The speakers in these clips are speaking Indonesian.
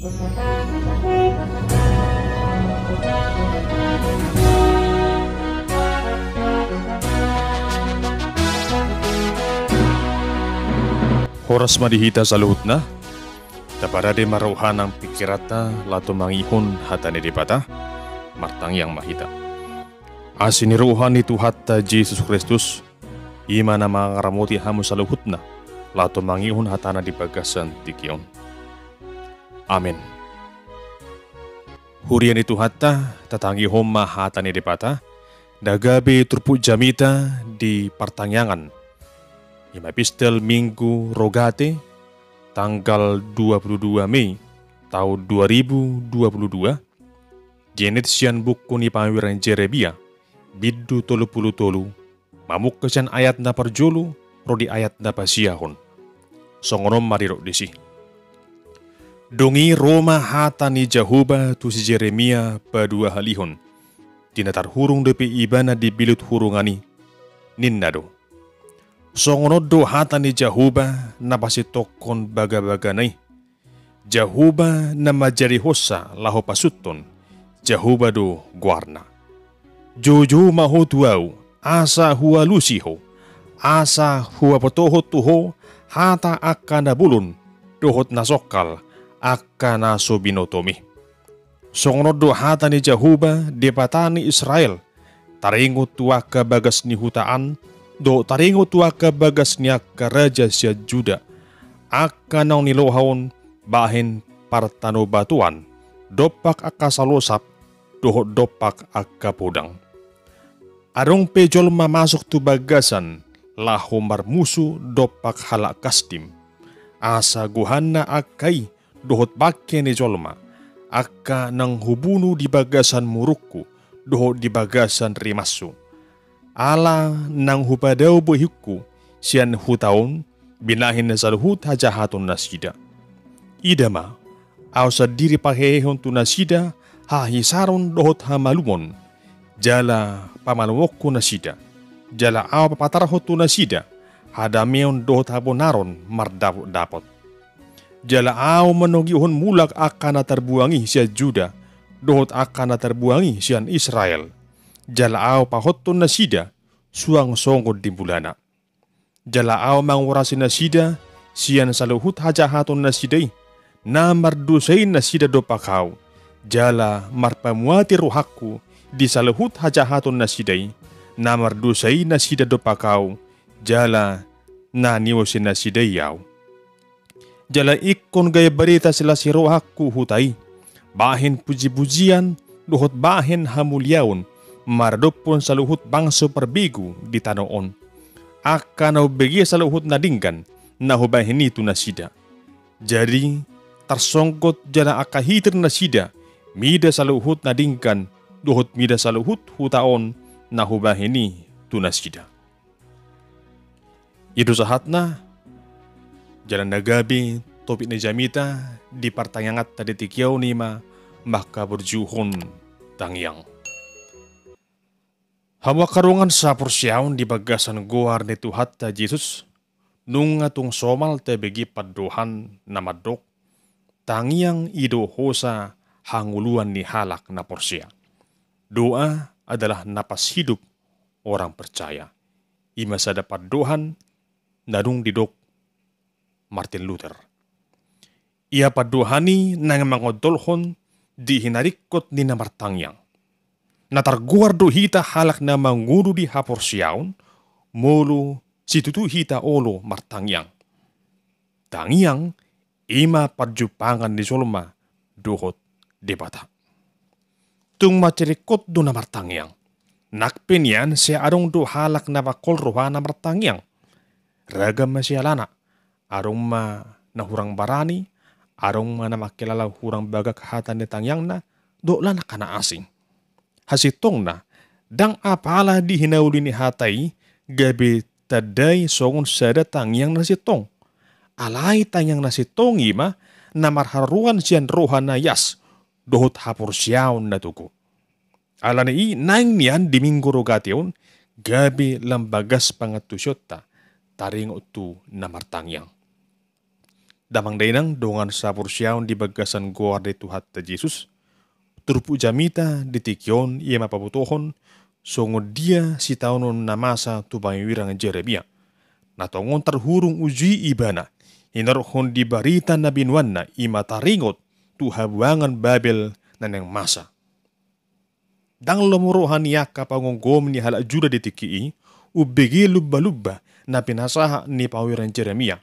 Horas madihita sa luhut na, tapada de maruhan ang pikirata lato mangihon hatane de bata, martang yang mahita. Asiniruhan itu hatta Jesus Kristus, ima na mangaramuti hamu sa luhut na, lato mangihon hatana di bagasan tikion. Amen. Hurian itu hatta, tatangi homa hatane de bata, dagabe turpu jamita di pertangyangan. Ima epistel Minggu Rogate, tanggal 22 Mei tahun 2022, jenetian buku ni pawiran Jeremia, biddu tolu, mamuk kesan ayat na perjulu, rodi ayat na pasiahon. Songonom marirok disi. Dongi Roma hata ni Jahuba tu si Jeremia padua halihon, tinatar hurung depi ibana di bilut hurungani, ninnado. Songonodo hata ni Jahuba na pasitokon baga-baganay. Jahuba na majari hosa laho pasuton, Jahuba do guarna. Jojo maho tuau, asa hua lusiho, asa hua potoho tuho, hata akka na bulun, dohot na sokal, akka na sobinotomi. Songonodo hata ni Jahuba depatani Israel, taringot tuaka bagas ni hutaan, do taringo tuaka bagas niya ka raja siya Juda, akka nang nilohawon bahin partano batuan, dopak akka salosap, dohot dopak akka podang. Arong pejol mamasok tu bagasan, laho marmusu dopak halak kastim, asa guhana akay, dohot bakke ni jolma, akka nang hubunu di bagasan murukku, dohot di bagasan rimasu. Ala nang hupadaw bohikku, siyan hutaon, binahin na saluhut hajahaton nasida. Idama, aw sa diri pahehon tu nasida, hahisaron dohot hamalumon, jala pamalumok ko nasida, jala aw papatarho tu nasida, hadameon dohot habonaron mardapot. Jala aw manogihon mulak akan na terbuangi siya Juda, dohot akan na terbuangi siyan Israel. Jalaaw pahoton na sida, suang songod di bulana. Jalaaw mangurasin na sida, siyan sa luhut hajahaton na siday, na mardusay na sida do pakaw. Jala marpamuati ruhakku, di sa luhut hajahaton na siday, na mardusay na sida do pakaw. Jala na niwasin na siday yaw. Jala ikon gaya barita sila si ruhakku hutay, bahin puji-pujian, duhot bahin hamulyaon, maradopon sa luhut bangso perbigu di tanoon. Aka na hubegi sa luhut na dinggan na hubahin itu na sida. Jadi tersongkot jala akahitir na sida, mida sa luhut na dinggan, duhut mida sa luhut hutaon na hubahin itu na sida. Itu sahat na, jalan nagabi topik na jamita di pertanyangat tadi tikyaw nima maka berjuhon tangyang. Hawa karungan sa porsyaon di bagasan guar ni Tuhatta Jesus, nung atong somal te begi paduhan na madok, tangyang ido hosa hanguluan ni halak na porsya. Doa adalah napas hidup orang percaya. Ima sa dapat dohan na nung didok Martin Luther. Ia paduhani nang mangodolhon di hinarikot ni namartangyang. Natarguardo hita halak na manguru di haporsyaon, molo situtu hita olo martangyang. Tangyang, ima parjupangan di solma, dohot debata. Tung macerikot do na martangyang. Nakpen yan siya arong do halak na bakol roha na martangyang. Ragam masya lana, arong ma nahurang barani, arong ma na makilala hurang bagak hatan ni tangyang na, do lana ka na asing. Hasitong na, dang apala di hinauli ni hatay, gabi taday songon sada tangyang nasitong. Alay tangyang nasitong ima, na marharuan siyan rohan na yas, dohot haporsyaon na tuko. Ala ni naing niyan di minggu rogation, gabi lambagas pangatusyot ta, taring utu na martangyang. Damang dainang dongan sapur siaon di bagasan goar de Tuhan ta Yesus. Turpu jamita di tikion ia mapabutohon songo dia si taunon namasa tu wirang Jeremia. Natongon terhurung uji ibana. Hinarhon di barita na binwanna ima taringot tu habuangan Babel naneng masa. Dang lomurohan yaka pangonggom ni halak juda di tiki ubegi lubba-lubba na pinasaha ni pawiran Jeremia.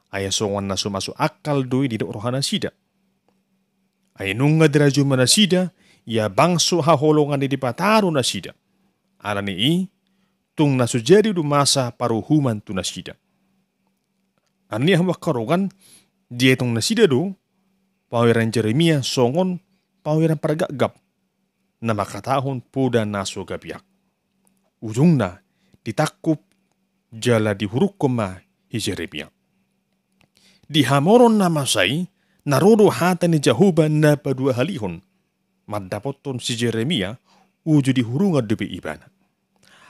Aya songon na sumasu akal doi di rohana sida. Ay nunga diraju mana sida, ya bangso haholongan di pataro na sida. Alani i, tung nasujadi du masa paruhuman tu na sida. Ani hamak karongan, dia tung na sida do, pawiran Jeremia songon pawiran paragagap, na makatahon poda naso gabiak. Ujungna, ditakup jala dihuruk koma hi Jeremia. Di hamoron na masay, narodo hata ni Jehovah na padua halihon. Madapoton si Jeremia, uju di hurungan debi ibana.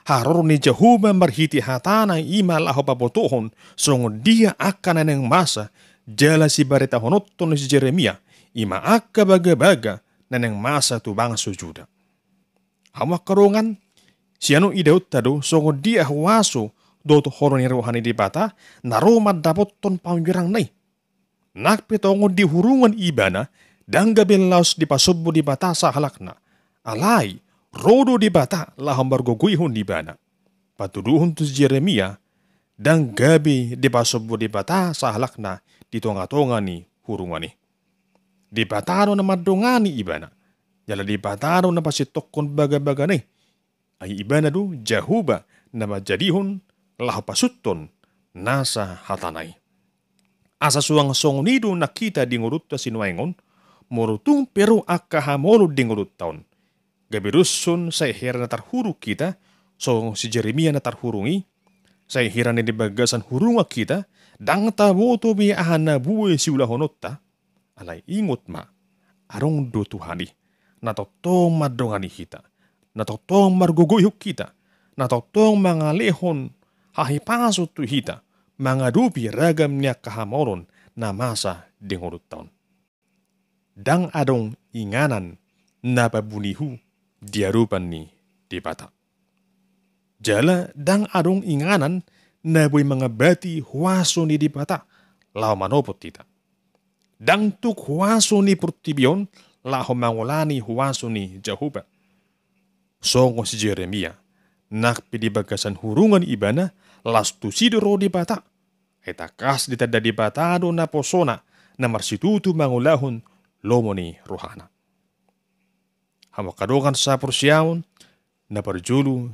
Haror ni Jehovah marhiti hatana ima laho papotohon, songon dia akan aneng masa, jala si barita honoton si Jeremia, ima akka baga-baga naneng masa tu bangso Juda. Hamak karongan, siano ideut tado songon dia huwaso, doto horon ni rohani di bata, naromad dapoton pangirang nai. Nakpetongon di hurungan ibana, danggabil laos di pasobo di bata sa halakna. Alay, rodo di bata lahambar guguyhon di bana. Patuduhon tu Jeremia, danggabi di pasobo di bata sa halakna, di tonga-tonga ni hurungan ni. Di batano na madongani ibana, jala di batano na pasitokon baga-baga ni. Ay ibana do Jehovah na majadihon lahapasuton nasa hatanay. Asa suang songnido nakita di ngurut ta sinuaingon, morutung pero akahamolo di ngurut taon. Gabirusun sa ihira na tarhuru kita, so si Jeremia na tarhurungi, sa ihira na dibagasan hurunga kita, dang taboto bi ahana buwe si ulahonot ta, alay ingot ma, arong do Tuhani, natotong madongani kita, natotong marguguyuk kita, natotong mga lehon, hahipasot tu hita, mga dupi ragam niya kahamoron na masa dingurut taon. Dang adong inganan na pabunihu diarupan ni di bata. Jala dang adong inganan na boy mga bati huwaso ni di bata, lao manopot tita. Dang tuk huwaso ni purtibion, lao mangulani huwaso ni Jehovah. Songo si Jeremia, nakpidi bagasan hurungan ibana, lastu sidoro di bata. Etakas ditada di batado na posona na marsitutu mangulahon lomo ni rohana. Hamakadokan sa porsiyaon na parjulu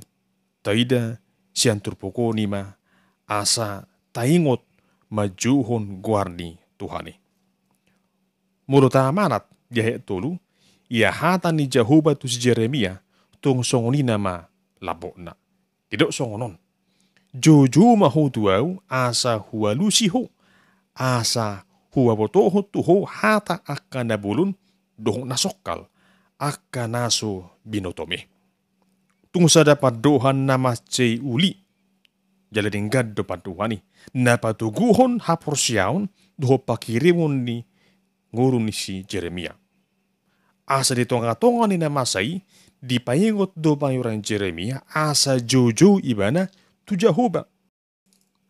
taida siyan turpoko nima asa taingot majuhon guarni Tuhani. Muruta amanat diahe tolu ia hata ni Jehovah tu si Jeremia tung songonina ma labokna. Tidak songonon. Jojo mahutuau asa huwalusiho, asa huwabotoho tuho hata akan nabulun dohong nasokal, akan naso binotome. Tung sa dapat dohan nama cey uli, jalading gaddo paduhani, napatuguhon haporsiyaon doho pakirimon ni ngurun ni si Jeremia. Asa di tonga-tonga ni namasay, di paingot do payuran Jeremia, asa jojo ibana, tu Jehovah.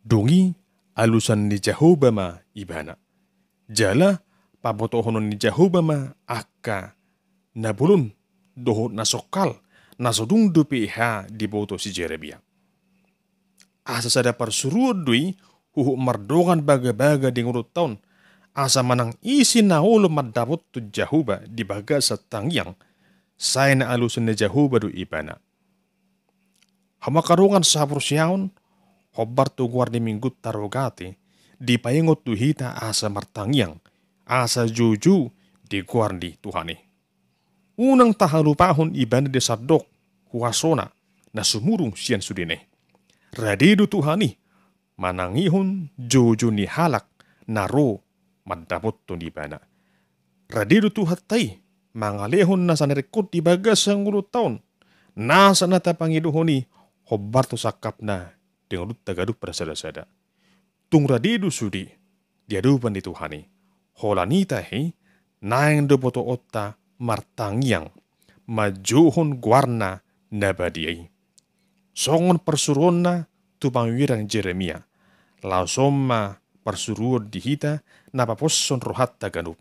Dungi alusan ni Jehovah ma ibana. Jala pabotohonon ni Jehovah ma akka nabulun dohot nasokal nasodung dupi ha di boto si Jeremia. Asa sada parsuruod dui huhu mardongan baga-baga di ngurut taon. Asa manang isi na ulo madabot tu Jehovah di baga sa tangyang say na alusan ni Jehovah du ibana. Hamakarungan sa porsiyaon, hobar tu guardi minggut tarogate, di paingot tu hita asa martangyang, asa juju di guardi Tuhani. Unang tahalupahon iban de sadok, huwasona, na sumurung siyan sudine. Radido Tuhani, manangihon juju ni halak, naro, madabot tu di bana. Radido tuhatay, mangalehon na sanirikot di bagas ang urut taon, nasa natapangiduhoni, hobar to sakap na dengan tagaduk pada sada-sada. Tung radidu sudi, diadupan di Tuhani. Holanita he, naing do boto otta martangiang, majuhon guarna nabadiai. Songon persuruan tu pangwirang Jeremia, lausoma persuruan dihita napaposon rohat taganup.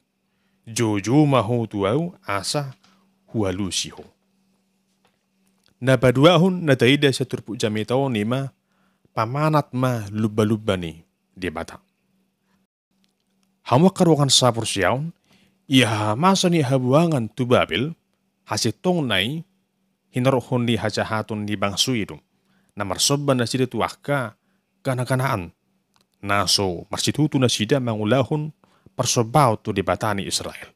Jojo maho tuau asa hualusiho. Napaduahon na taida sa turpu jamitao nima pamanat ma luba-lubani di bata. Hamak karuakan sapur siyaon, iya masa ni habuangan tu Babel, hasitong nai hinarohon ni hajahaton ni bangsu itu. Na marsoban na sida tuahka kana-kanaan. Naso marsitutu na sida mangulahon persobao tu di batani Israel.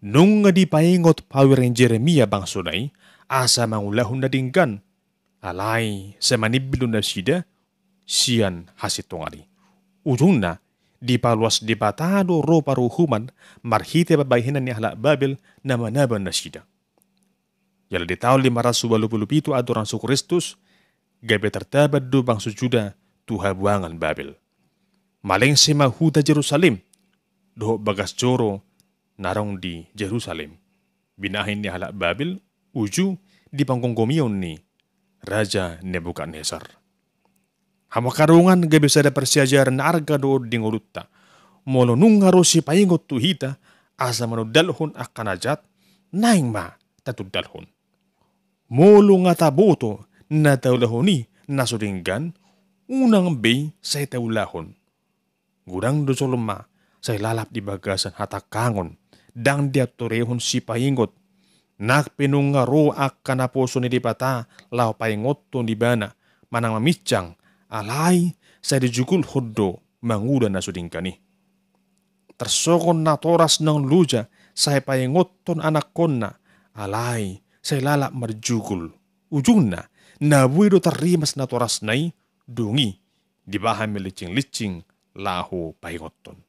Nung nga di paingot pawirin Jeremia bangso nai, asa mangulahon na dinggan. Alay sa manibilo na sida, siyan hasitong ari. Ujung na, di paluas di batado ro paruhuman, marhite babayhinan ni halak Babel na manaban na sida. Yala di tahun 587 adoran su Kristus, gabi tertabad do bangso Juda tuhabuangan Babel. Maling si mahuta Jerusalem, doho bagas joro narong di Jerusalem. Binahin ni halak Babel, uju di panggunggomion ni Raja Nebukadnezar. Hamakarungan gabi sada persiajaran arga do dingurutta. Molo nung si paingot tuhita, asa manudalhon akanajat, naing ma tatudalhon. Molo nga taboto na taulahoni nasudinggan, unang bay sa taulahon. Gurang do soloma sa lalap di bagasan hatakangon, dang diaturehon si paingot. Nakpinungaro akanaposo ni dipata, lao paingot to di bana, manang mamitsang, alay sa dijugul hoddo manguda na sudingkani. Tersokon na toras ng luja sa paingot ton anak kon na, alay sa lalap marjugul. Ujung na, nabuido tarimas na toras nai, dungi, di bahan milicing-licing, laho paingot ton.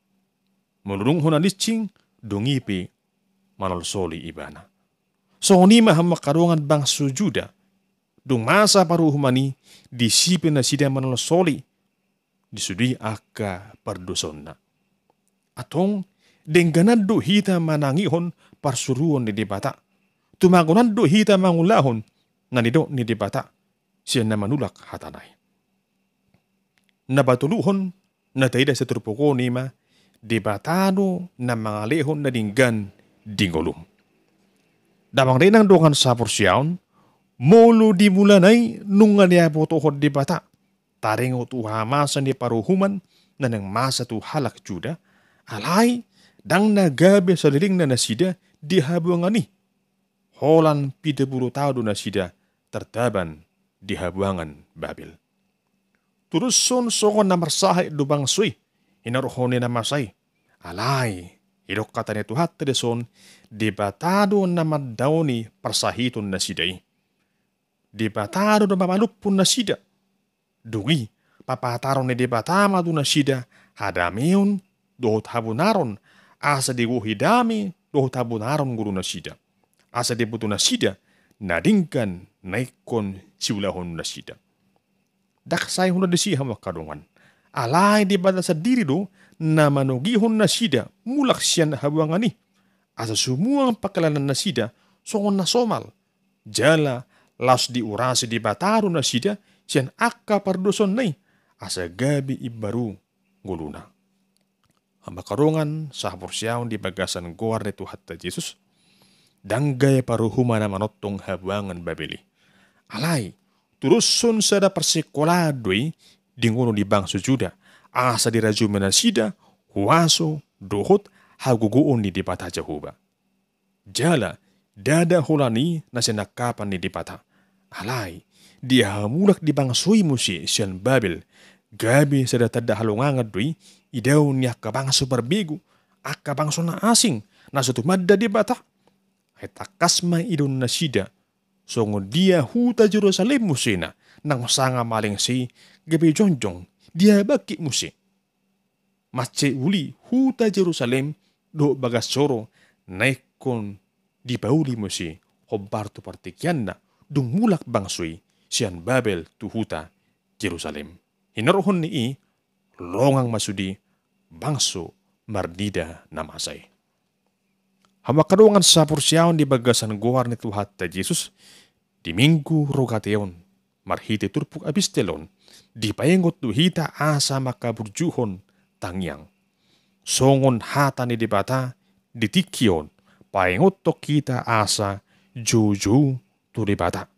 Mulurung na licing, dungi pi manolsoli ibana. So ni mahamakarungan bangso Juda, dung masa paruhumani, disipin na sida manolsoli, disudi aka pardoson na. Atong, dengganan do hita manangihon parsuruan ni dibata. Tumagunan do hita mangulahon, nanido ni dibata, siya na manulak hatanay. Nabatuluhon, na taida sa turpuko nima, debatado na mga lehon na dinggan dingolum. Damang rin ang dokan sa porsyaon, molo di mulanay nung nga niya potohod debata, taring utuhamasan ni paruhuman na nang masa tu halak Juda, alay, dang nagabi sa liling na nasida di habuangan ni. Holan 70 tao nasida tertaban di habuangan Babel. Turuson sokon na marsahay lubang suy, hinaruhon ni na masay. Alay, idok kata ni tuhat tedeson, debatado na madaw ni parsahiton na siday. Debatado na mamalupon na sida. Dugi, papataron ni debatama do na sida, hadameon, dohot habunaron, asa di hidami, dohot habunaron guru na sida. Asa di buto na sida, nadingkan naikon siulahon na sida. Daksay huna di siya makadungan. Alay di bata sa diri do, na manugihon na sida, mulak siya na habuangan ni. Asa sumuang pakalanan na sida, songon na somal. Jala, las di urasi di bataro na sida, siyan akka pardoson nay, asa gabi ibaru guluna. Ang makarungan sa haporsyaon di bagasan goar ni Tuhat ta Jesus, danggay paruhuma na manotong habuangan Babeli. Alay, turuson sa da persekoladoy, dingono di bangso Juda, asa di rajuman na sida, huwaso, dohot, haguguon ni dipata Jehovah. Jala, dada hulani na sinakapan ni dipata. Alay, dia hamulak di bangsoy mo siyan Babel, gabi sa datada halungangad doy, idaw niya kabangso barbigo, akabangso na asing, nasa tumadda dipata. Ay takas may idon na sida, so dia huta Jerusalem mo na, nang masanga maling si gabi jonjong, dia baki mo Matse uli huta Jerusalem, do bagas soro, naikon di pauli mo hobarto partikyan na, dung mulak bangsoy, siyan Babel tu huta Jerusalem. Hinarohon ni longang masudi, bangso mardida namasay. Hamakadungan sa pursyaon di bagasan guar ni Tuhan ta Jesus, di minggu rogateon, marhiti turpuk abistelon, di payengot tu hita asa makaburjuhon tangyang. Songon hata ni dibata, ditikion, payengot to kita asa juju tu dibata.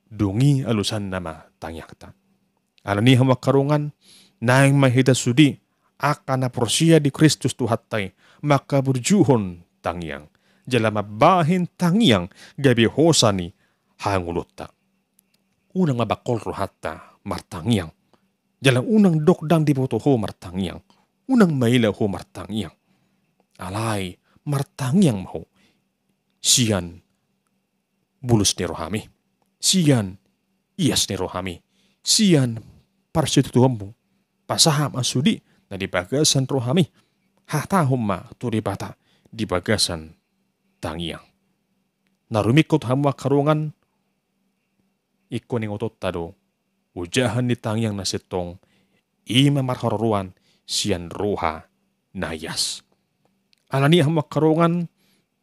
Dungi alusan nama tangyakta. Alani hamakarungan, naing mahita sudi, akan na porsiya di Kristus Tuhatay, makaburjuhon tangyang. Jala mabahin tangyang, gabi hosani hangulutta. Unang mabakol rohatta, martangyang. Jala unang dokdang dibotoho martangyang. Unang maila ho martangyang. Alay, martangyang maho. Siyan, bulus ni rohami. Siyan, iyas ni rohami. Siyan, parsitutuhammu. Pasaham asudi na di bagasan rohami. Hatahum ma turibata di bagasan tangyang. Narumikot hamwa karungan, iko ning otot tado, ujahan ni tangyang na sitong, ima marharuan siyan roha nayas. Alani hamwa karungan,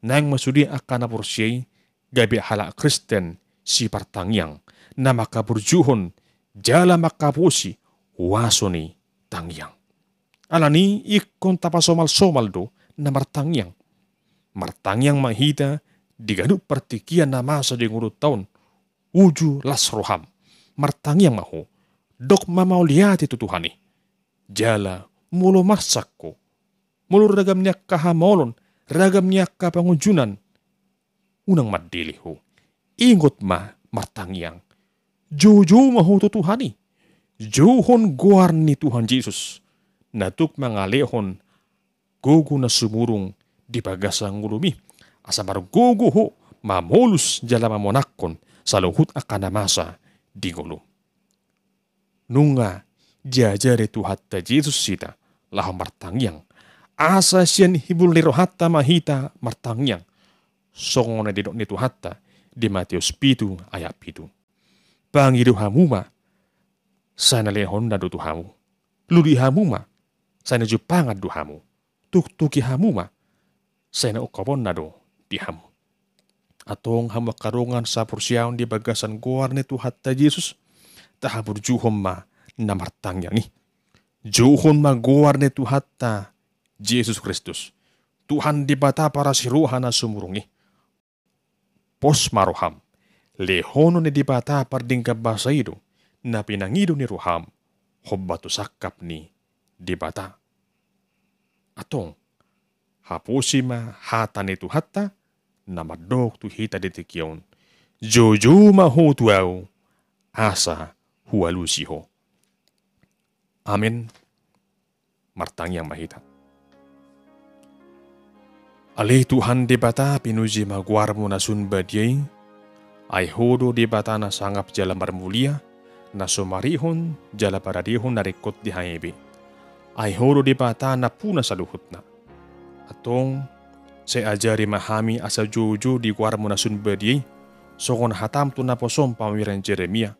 nang masudi akan na porsyay, gabi hala Kristen si partangyang, na makaburjuhon, jala makapusi, waso ni tangyang. Alani ikon tapasomal-somal do na martangyang. Martangyang mahita, diganu partikian na masa di ngurut taon, uju las roham. Martangyang maho, dok mamauliati tutuhani. Jala mulo masakko, mulo ragam niya kahamolon, ragam niya kapangujunan. Unang madiliho, ingot martangyang. Jojo maho tutuhani. Johon guar ni Tuhan Yesus. Natuk mangalehon, gogo na sumurong di bagasang ngulumi. Asamar gogo ho, mamolus jala mamonakon sa luhut akan namasa di ngulum. Nunga, jajare Tuhan ta Yesus sita, laham martangyang. Asa siyan hibul lirohatta mahita martangyang. Songon na didok ni Tuhatta di Matius 7 ayat 7. Pangidu hamuma, sana lehon na dutuhamu. Ludi hamuma, sana jupangat duhamu. Tuktuki hamuma, sana ukabon na do dihamu. Atong hamakarungan sa pursyaon di bagasan guar ni Tuhatta Yesus, tahabur juhom ma na martangyang ni. Juhon ma guar ni Tuhatta Yesus Kristus. Tuhan di bata para siruhan na sumurungi. Pos maroham, lehono ni di bata parding kabasaido, na pinangido ni roham, hobbatu sakap ni di bata. Atong, hapusima hata ni Tuhatta, na madok tu hita ditikyon, jojo mahutuaw, asa hualusiho. Amen. Martangyang mahita. Alih Tuhan di bata pinuji maguar mo na sunbadyay, ay hodo di bata na sangap jala marmulia, na sumarihon jala paradihon na rikot di haibi. Ay hodo di bata na puna sa luhut na. Atong, sa ajari mahami asa jojo di guar mo na sunbadyay, so kon hatam tu na posom pamiran Jeremia,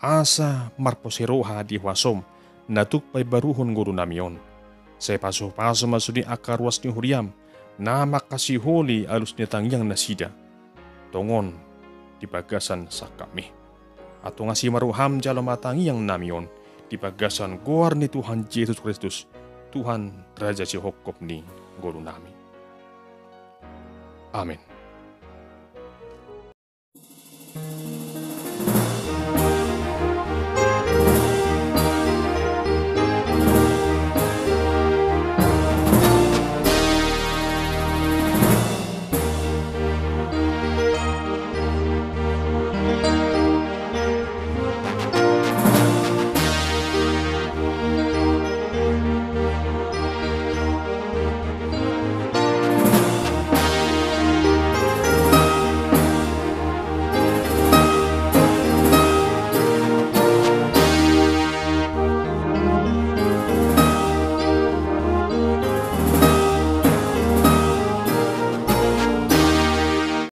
asa marposiroha di wasom, natukpay baruhon guru namion. Sa paso-paso masudi akarwas ni Huriam, na makasiholi alus ni tangyang nasida. Tongon, di bagasan sa kami. Ato nga si maruham jalo matangyang namion, di bagasan guar ni Tuhan Yesus Kristus, Tuhan Raja si Hokop ni Guru nami. Amen.